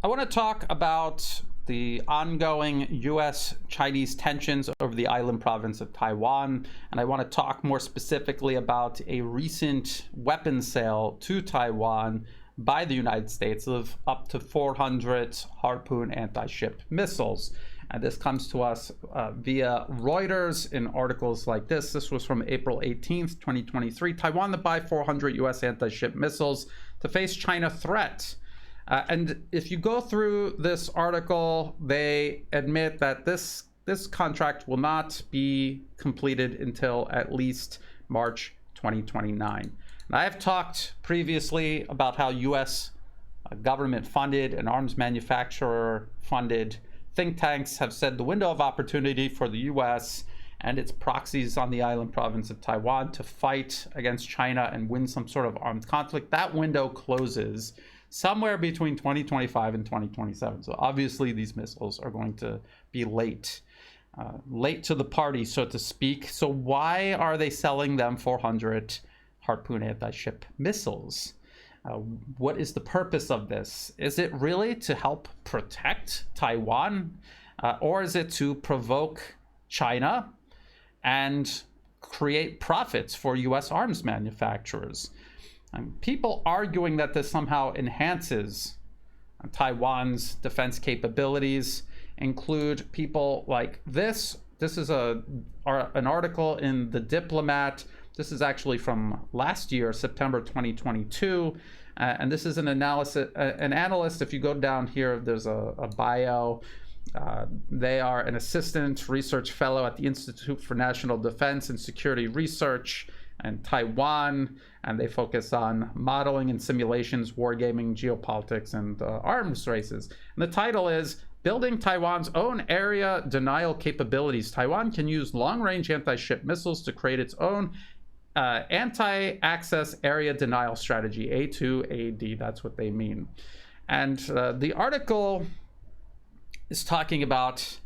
I want to talk about the ongoing US-Chinese tensions over the island province of Taiwan, and I want to talk more specifically about a recent weapons sale to Taiwan by the United States of up to 400 Harpoon anti-ship missiles. And this comes to us via Reuters in articles like this. This was from April 18th, 2023. Taiwan to buy 400 US anti-ship missiles to face China threat. And if you go through this article, they admit that this contract will not be completed until at least March 2029. And I have talked previously about how US government-funded and arms manufacturer-funded think tanks have said the window of opportunity for the US and its proxies on the island province of Taiwan to fight against China and win some sort of armed conflict, that window closes somewhere between 2025 and 2027. So obviously these missiles are going to be late to the party, so to speak. So why are they selling them 400 Harpoon anti-ship missiles? What is the purpose of this? Is it really to help protect Taiwan? Or is it to provoke China and create profits for US arms manufacturers? People arguing that this somehow enhances Taiwan's defense capabilities include people like this. This is an article in The Diplomat. This is actually from last year, September 2022. And this is an analyst. If you go down here, there's a bio. They are an assistant research fellow at the Institute for National Defense and Security Research in Taiwan, and they focus on modeling and simulations, wargaming, geopolitics, and arms races. And the title is Building Taiwan's Own Area Denial Capabilities. Taiwan can use long-range anti-ship missiles to create its own anti-access area denial strategy, A2AD, that's what they mean. And the article is talking about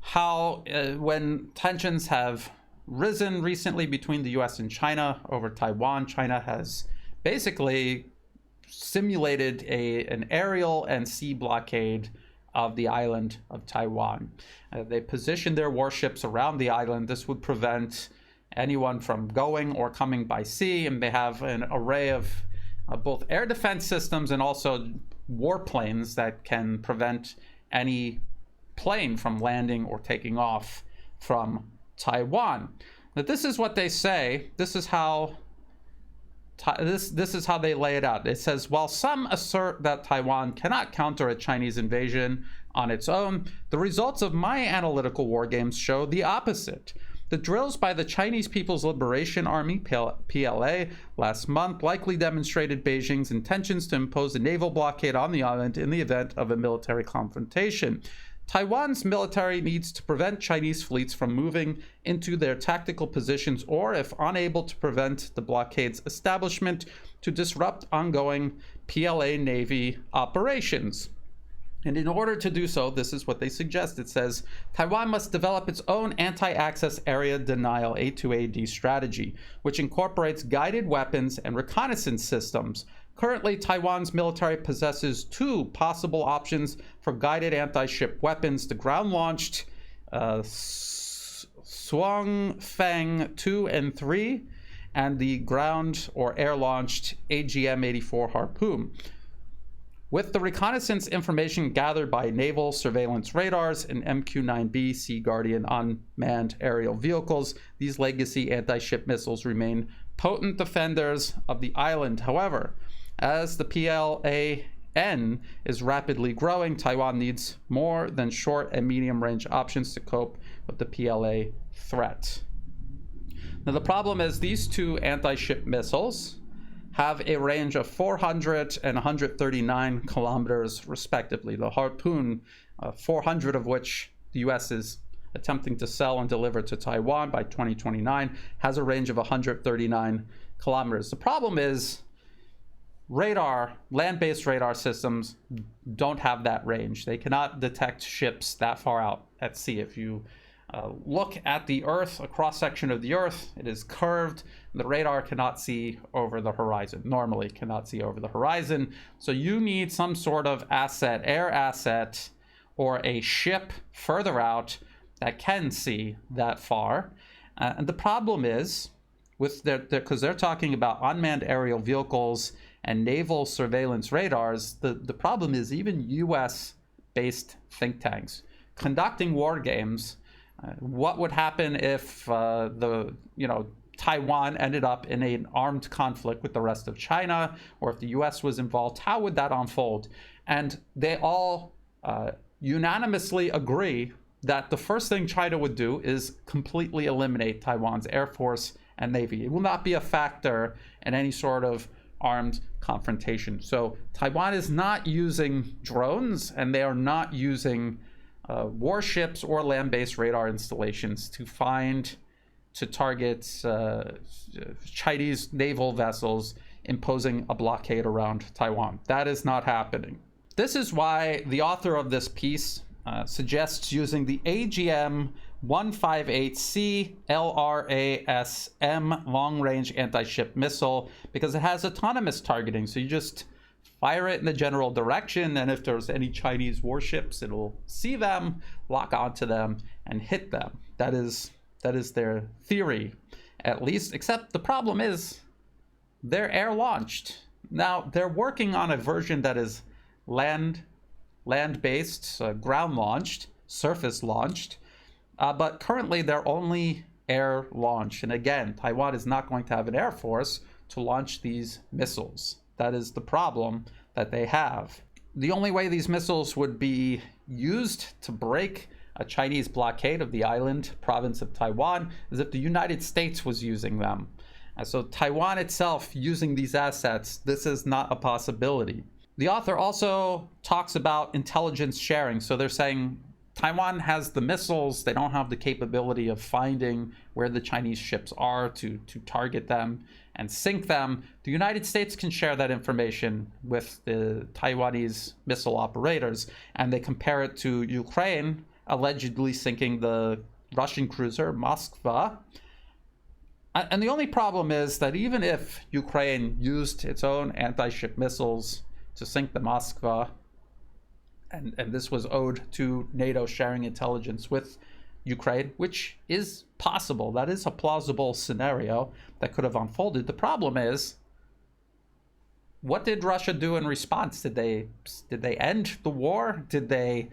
how when tensions have risen recently between the US and China over Taiwan, China has basically simulated an aerial and sea blockade of the island of Taiwan. They positioned their warships around the island. This would prevent anyone from going or coming by sea, and they have an array of both air defense systems and also warplanes that can prevent any plane from landing or taking off from Taiwan. Now, this is what they say. This is how this is how they lay it out. It says, while some assert that Taiwan cannot counter a Chinese invasion on its own, the results of my analytical war games show the opposite. The drills by the Chinese People's Liberation Army, PLA, last month likely demonstrated Beijing's intentions to impose a naval blockade on the island in the event of a military confrontation. Taiwan's military needs to prevent Chinese fleets from moving into their tactical positions, or, if unable to prevent the blockade's establishment, to disrupt ongoing PLA Navy operations. And in order to do so, this is what they suggest. It says, Taiwan must develop its own anti-access area denial, A2AD strategy, which incorporates guided weapons and reconnaissance systems. Currently, Taiwan's military possesses two possible options for guided anti-ship weapons: the ground-launched Swang Feng 2 and 3, and the ground or air-launched AGM-84 Harpoon. With the reconnaissance information gathered by naval surveillance radars and MQ-9B Sea Guardian unmanned aerial vehicles, these legacy anti-ship missiles remain potent defenders of the island. However, as the PLAN is rapidly growing, Taiwan needs more than short and medium range options to cope with the PLA threat. Now, the problem is these two anti-ship missiles have a range of 400 and 139 kilometers respectively. The Harpoon, 400 of which the US is attempting to sell and deliver to Taiwan by 2029, has a range of 139 kilometers. The problem is land-based radar systems don't have that range. They cannot detect ships that far out at sea. If you look at the Earth, a cross-section of the Earth. It is curved. The radar cannot see over the horizon, normally cannot see over the horizon. So you need some sort of asset, air asset, or a ship further out that can see that far. And the problem is, with because they're talking about unmanned aerial vehicles and naval surveillance radars, the problem is even US-based think tanks conducting war games. What would happen if Taiwan ended up in an armed conflict with the rest of China, or if the US was involved? How would that unfold? And they all unanimously agree that the first thing China would do is completely eliminate Taiwan's Air Force and Navy. It will not be a factor in any sort of armed confrontation. So Taiwan is not using drones, and they are not using warships or land-based radar installations to target Chinese naval vessels imposing a blockade around Taiwan. That is not happening. This is why the author of this piece suggests using the AGM-158C LRASM long-range anti-ship missile, because it has autonomous targeting. So you just fire it in the general direction, and if there's any Chinese warships, it'll see them, lock onto them, and hit them. That is their theory, at least, except the problem is they're air-launched. Now, they're working on a version that is land-based, ground-launched, surface-launched, but currently they're only air-launched. And again, Taiwan is not going to have an air force to launch these missiles. That is the problem that they have. The only way these missiles would be used to break a Chinese blockade of the island province of Taiwan is if the United States was using them. So Taiwan itself using these assets, this is not a possibility. The author also talks about intelligence sharing. So they're saying Taiwan has the missiles, they don't have the capability of finding where the Chinese ships are to target them and sink them. The United States can share that information with the Taiwanese missile operators, and they compare it to Ukraine allegedly sinking the Russian cruiser Moskva. And the only problem is that even if Ukraine used its own anti-ship missiles to sink the Moskva, and this was owed to NATO sharing intelligence with Ukraine, which is possible, that is a plausible scenario that could have unfolded. The problem is, what did Russia do in response? Did they end the war? Did they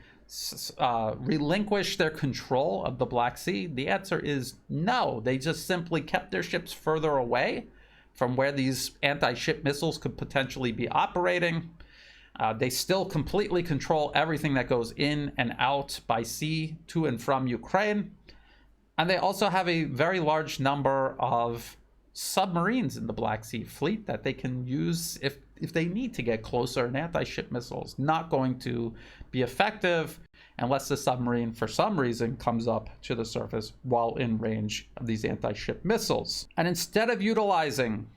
relinquish their control of the Black Sea? The answer is no. They just simply kept their ships further away from where these anti-ship missiles could potentially be operating. They still completely control everything that goes in and out by sea to and from Ukraine. And they also have a very large number of submarines in the Black Sea fleet that they can use if they need to get closer. And anti-ship missiles not going to be effective unless the submarine, for some reason, comes up to the surface while in range of these anti-ship missiles. And instead of utilizing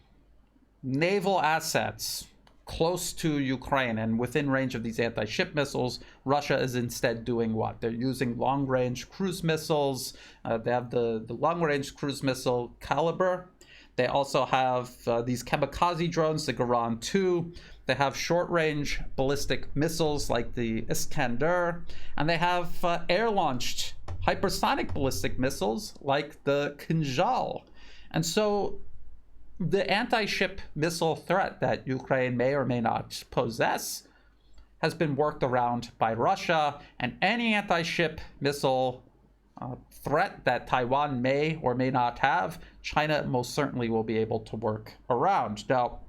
naval assets close to Ukraine and within range of these anti-ship missiles, Russia is instead doing what? They're using long-range cruise missiles. They have the long-range cruise missile Caliber. They also have these kamikaze drones, the Garan 2. They have short-range ballistic missiles like the Iskander. And they have air-launched hypersonic ballistic missiles like the Kinzhal. And so the anti-ship missile threat that Ukraine may or may not possess has been worked around by Russia, and any anti-ship missile threat that Taiwan may or may not have, China most certainly will be able to work around. Now,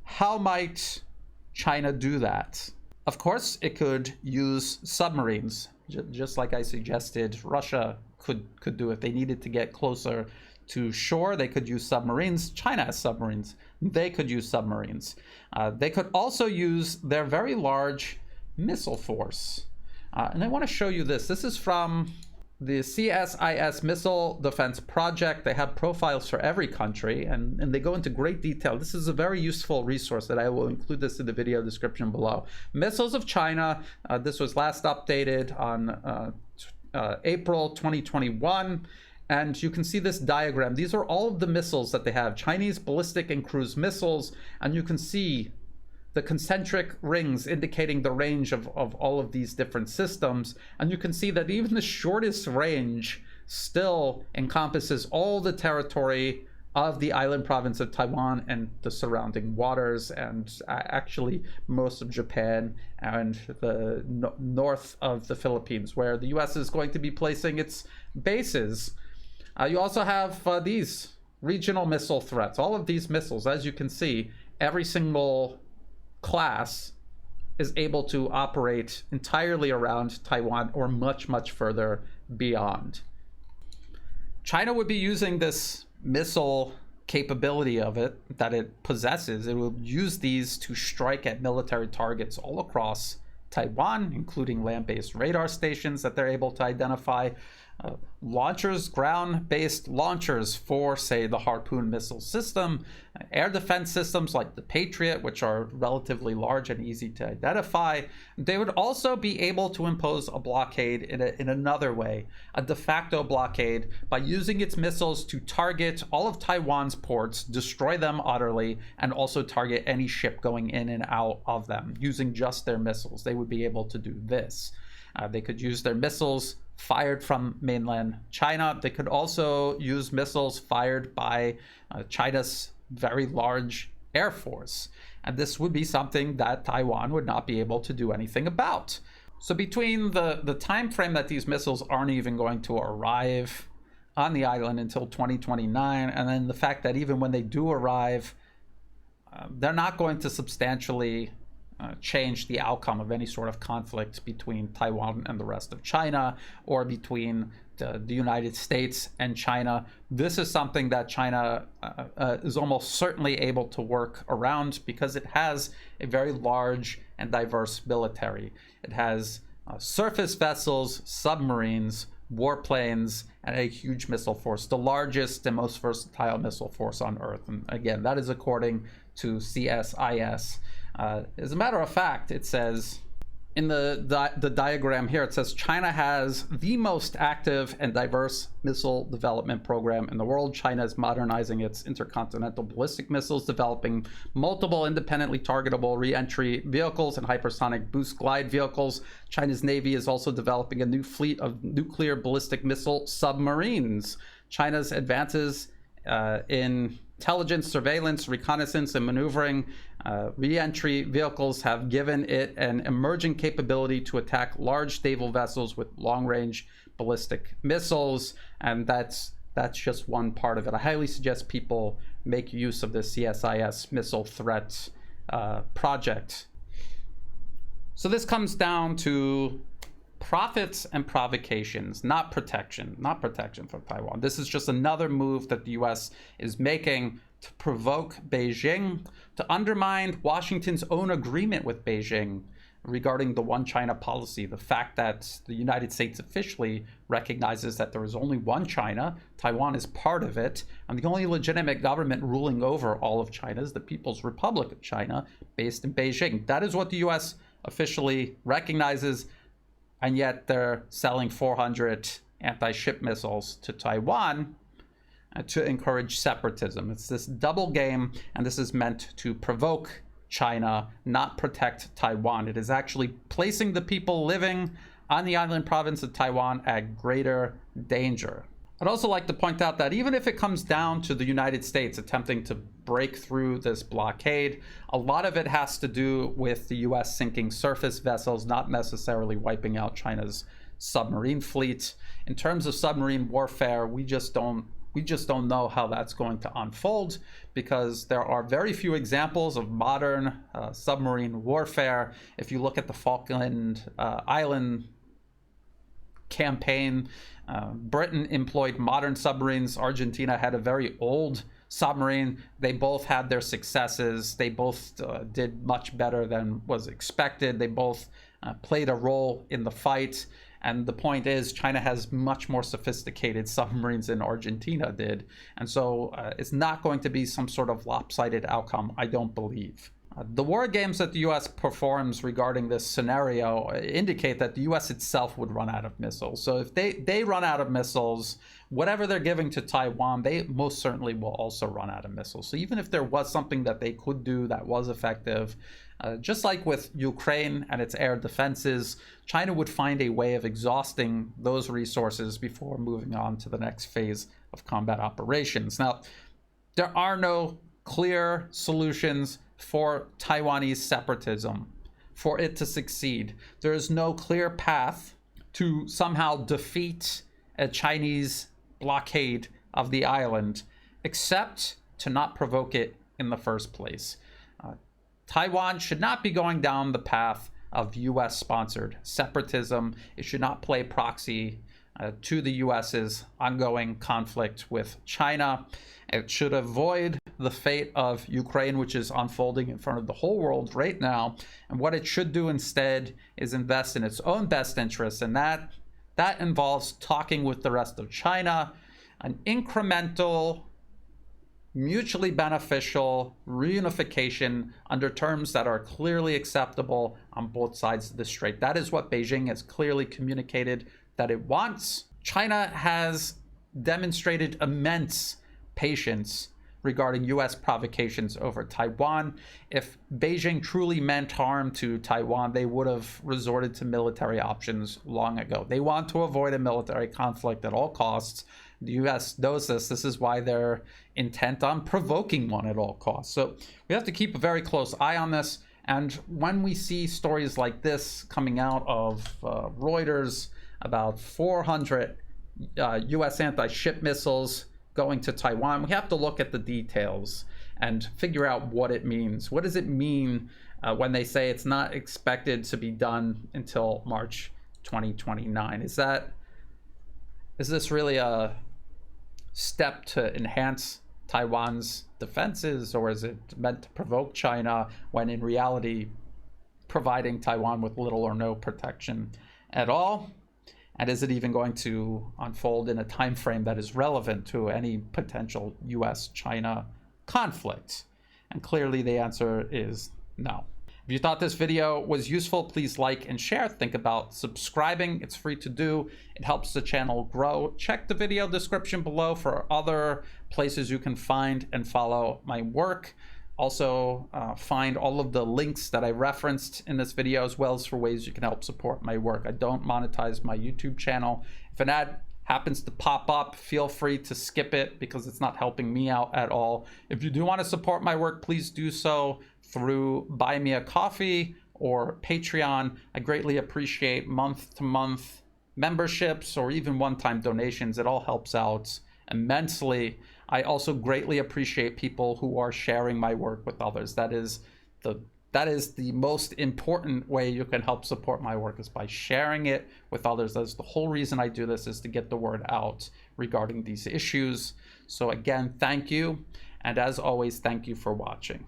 how might China do that? Of course, it could use submarines, just like I suggested Russia could do if they needed to get closer to shore. They could use submarines. China has submarines. They could use submarines. They could also use their very large missile force. And I want to show you this. This is from the CSIS Missile Defense Project. They have profiles for every country, and they go into great detail. This is a very useful resource that I will include this in the video description below. Missiles of China. This was last updated on April 2021. And you can see this diagram. These are all of the missiles that they have, Chinese ballistic and cruise missiles. And you can see the concentric rings indicating the range of all of these different systems. And you can see that even the shortest range still encompasses all the territory of the island province of Taiwan and the surrounding waters, and actually most of Japan and the north of the Philippines, where the US is going to be placing its bases. You also have these regional missile threats. All of these missiles, as you can see, every single class is able to operate entirely around Taiwan or much, much further beyond. China would be using this missile capability of it that it possesses. It will use these to strike at military targets all across Taiwan, including land-based radar stations that they're able to identify, launchers, ground-based launchers for, say, the Harpoon missile system, air defense systems like the Patriot, which are relatively large and easy to identify. They would also be able to impose a blockade in another way, a de facto blockade, by using its missiles to target all of Taiwan's ports, destroy them utterly, and also target any ship going in and out of them using just their missiles. They would be able to do this. They could use their missiles fired from mainland China. They could also use missiles fired by China's very large air force. And this would be something that Taiwan would not be able to do anything about. So between the time frame that these missiles aren't even going to arrive on the island until 2029, and then the fact that even when they do arrive, they're not going to substantially change the outcome of any sort of conflict between Taiwan and the rest of China, or between the United States and China. This is something that China is almost certainly able to work around because it has a very large and diverse military. It has surface vessels, submarines, warplanes, and a huge missile force, the largest and most versatile missile force on Earth. And again, that is according to CSIS. As a matter of fact, it says in the diagram here, it says China has the most active and diverse missile development program in the world. China is modernizing its intercontinental ballistic missiles, developing multiple independently targetable re-entry vehicles and hypersonic boost glide vehicles. China's Navy is also developing a new fleet of nuclear ballistic missile submarines. China's advances in intelligence, surveillance, reconnaissance, and maneuvering re-entry vehicles have given it an emerging capability to attack large naval vessels with long-range ballistic missiles, and that's just one part of it. I highly suggest people make use of the CSIS missile threat project. So this comes down to profits and provocations, not protection for Taiwan. This is just another move that the US is making to provoke Beijing, to undermine Washington's own agreement with Beijing regarding the one China policy. The fact that the United States officially recognizes that there is only one China, Taiwan is part of it, and the only legitimate government ruling over all of China is the People's Republic of China, based in Beijing. That is what the US officially recognizes. And yet they're selling 400 anti-ship missiles to Taiwan to encourage separatism. It's this double game, and this is meant to provoke China, not protect Taiwan. It is actually placing the people living on the island province of Taiwan at greater danger. I'd also like to point out that even if it comes down to the United States attempting to break through this blockade, a lot of it has to do with the US sinking surface vessels, not necessarily wiping out China's submarine fleet. In terms of submarine warfare, we just don't know how that's going to unfold, because there are very few examples of modern submarine warfare. If you look at the Falkland Island campaign, Britain employed modern submarines. Argentina had a very old submarine. They both had their successes. They both did much better than was expected. They both played a role in the fight. And the point is, China has much more sophisticated submarines than Argentina did. And so it's not going to be some sort of lopsided outcome, I don't believe. The war games that the US performs regarding this scenario indicate that the US itself would run out of missiles. So if they run out of missiles, whatever they're giving to Taiwan, they most certainly will also run out of missiles. So even if there was something that they could do that was effective, just like with Ukraine and its air defenses, China would find a way of exhausting those resources before moving on to the next phase of combat operations. Now, there are no clear solutions for Taiwanese separatism, for it to succeed. There is no clear path to somehow defeat a Chinese blockade of the island, except to not provoke it in the first place. Taiwan should not be going down the path of US-sponsored separatism. It should not play proxy to the US's ongoing conflict with China. It should avoid the fate of Ukraine, which is unfolding in front of the whole world right now. And what it should do instead is invest in its own best interests. And that involves talking with the rest of China, an incremental, mutually beneficial reunification under terms that are clearly acceptable on both sides of the strait. That is what Beijing has clearly communicated that it wants. China has demonstrated immense patience regarding US provocations over Taiwan. If Beijing truly meant harm to Taiwan, they would have resorted to military options long ago. They want to avoid a military conflict at all costs. The US knows this. This is why they're intent on provoking one at all costs. So we have to keep a very close eye on this. And when we see stories like this coming out of Reuters about 400 US anti-ship missiles going to Taiwan, we have to look at the details and figure out what it means. What does it mean when they say it's not expected to be done until March 2029? Is this really a step to enhance Taiwan's defenses, or is it meant to provoke China when in reality providing Taiwan with little or no protection at all? And is it even going to unfold in a time frame that is relevant to any potential US-China conflict? And clearly the answer is no. If you thought this video was useful, please like and share. Think about subscribing. It's free to do. It helps the channel grow. Check the video description below for other places you can find and follow my work. Also, find all of the links that I referenced in this video, as well as for ways you can help support my work. I don't monetize my YouTube channel. If an ad happens to pop up, feel free to skip it because it's not helping me out at all. If you do want to support my work, please do so through Buy Me a Coffee or Patreon. I greatly appreciate month-to-month memberships or even one-time donations. It all helps out immensely. I also greatly appreciate people who are sharing my work with others. That is the most important way you can help support my work, is by sharing it with others. That's the whole reason I do this, is to get the word out regarding these issues. So again, thank you. And as always, thank you for watching.